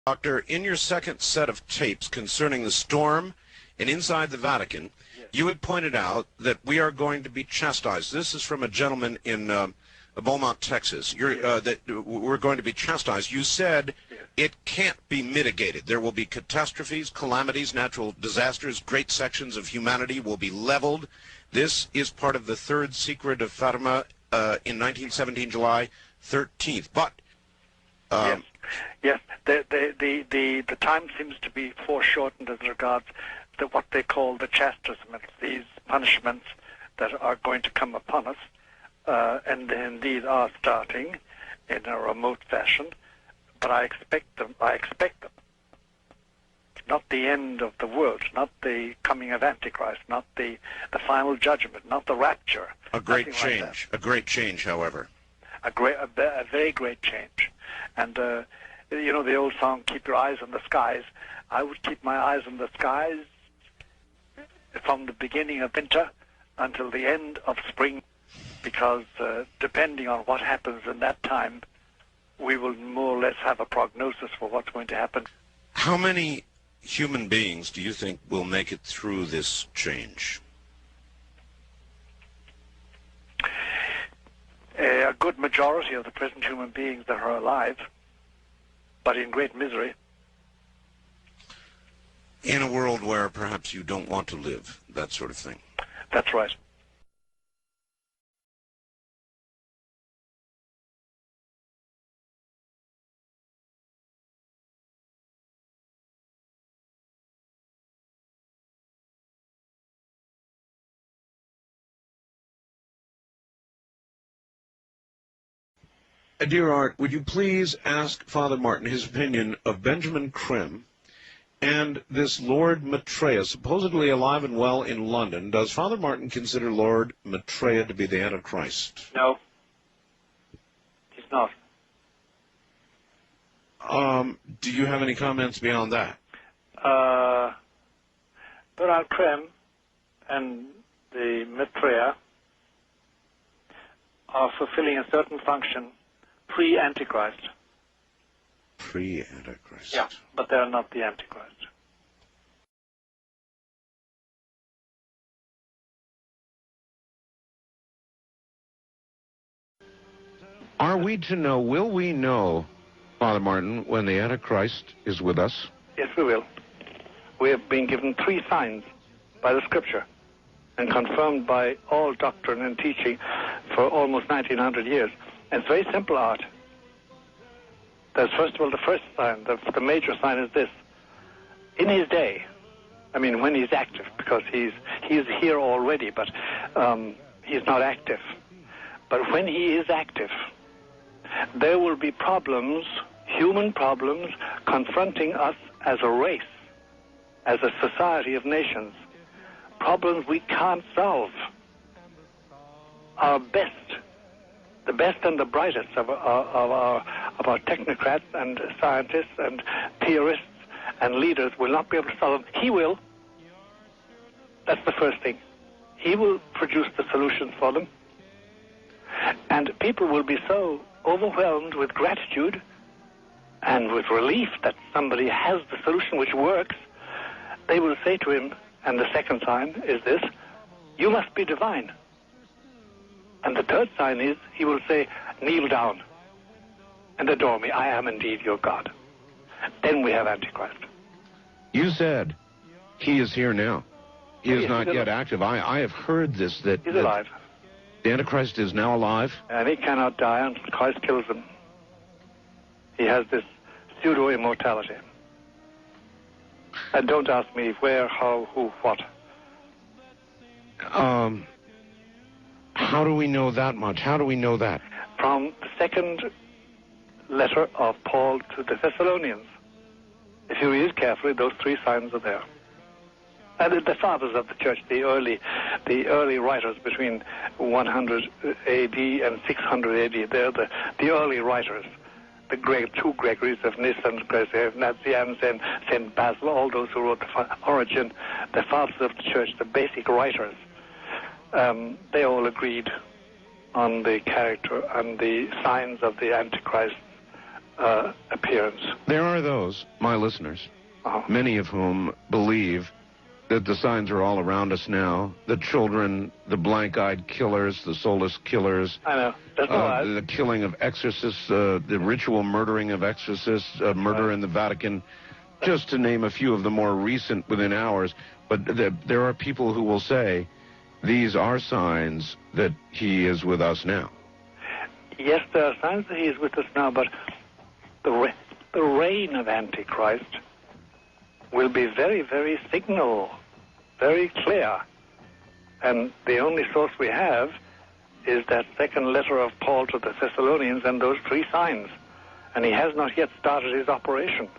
Doctor, in your second set of tapes concerning the storm and inside the Vatican, you had pointed out that we are going to be chastised. This is from a gentleman in Beaumont, Texas. That we're going to be chastised. You said it can't be mitigated. There will be catastrophes, calamities, natural disasters. Great sections of humanity will be leveled. This is part of the third secret of Fatima in 1917, July 13th. But yes, the time seems to be foreshortened as regards to what they call the chastisements, these punishments that are going to come upon us, and indeed are starting in a remote fashion. But I expect them. Not the end of the world, not the coming of Antichrist, not the final judgment, not the rapture. A great change. A great change, however. A very great change. And you know the old song, "Keep your eyes on the skies." I would keep my eyes on the skies from the beginning of winter until the end of spring, because depending on what happens in that time, we will more or less have a prognosis for what's going to happen. How many human beings do you think will make it through this change? A good majority of the present human beings that are alive, but in great misery. In a world where perhaps you don't want to live, that sort of thing. That's right. Dear Art, would you please ask Father Martin his opinion of Benjamin Krim and this Lord Maitreya, supposedly alive and well in London? Does Father Martin consider Lord Maitreya to be the Antichrist? No, he's not. Do you have any comments beyond that? Donald Krim and the Maitreya are fulfilling a certain function pre-Antichrist. Pre-Antichrist. Yeah, but they're not the Antichrist. Are we to know, will we know, Father Martin, when the Antichrist is with us? Yes, we will. We have been given 3 signs by the Scripture and confirmed by all doctrine and teaching for almost 1900 years. And it's very simple, Art. There's, first of all, the first sign, the major sign is this. In his day, I mean when he's active, because he's here already, but he's not active. But when he is active, there will be problems, human problems, confronting us as a race, as a society of nations. Problems we can't solve. Our best, the best and the brightest of our technocrats and scientists and theorists and leaders will not be able to solve them. He will. That's the first thing. He will produce the solutions for them. And people will be so overwhelmed with gratitude and with relief that somebody has the solution which works, they will say to him, and the second sign is this, you must be divine. And the third sign is, he will say, kneel down and adore me. I am indeed your God. Then we have Antichrist. You said he is here now. He is not yet active. I have heard this, that he's alive. The Antichrist is now alive. And he cannot die until Christ kills him. He has this pseudo-immortality. And don't ask me where, how, who, what. How do we know that much? How do we know that? From the second letter of Paul to the Thessalonians. If you read carefully, those 3 signs are there. And the fathers of the church, the early writers between 100 AD and 600 AD, they're the early writers. The 2 Gregories of Nyssa and Nazianz and St. Basil, all those who wrote the Origin, the fathers of the church, the basic writers, they all agreed on the character and the signs of the Antichrist appearance. There are those, my listeners, many of whom believe that the signs are all around us now. The children, the blank-eyed killers, the soulless killers. I know. That's the killing of exorcists, the ritual murdering of exorcists, murder in the Vatican, just to name a few of the more recent within hours. But there are people who will say these are signs that he is with us now. Yes, there are signs that he is with us now, but the reign of Antichrist will be very, very signal, very clear. And the only source we have is that second letter of Paul to the Thessalonians and those 3 signs. And he has not yet started his operation.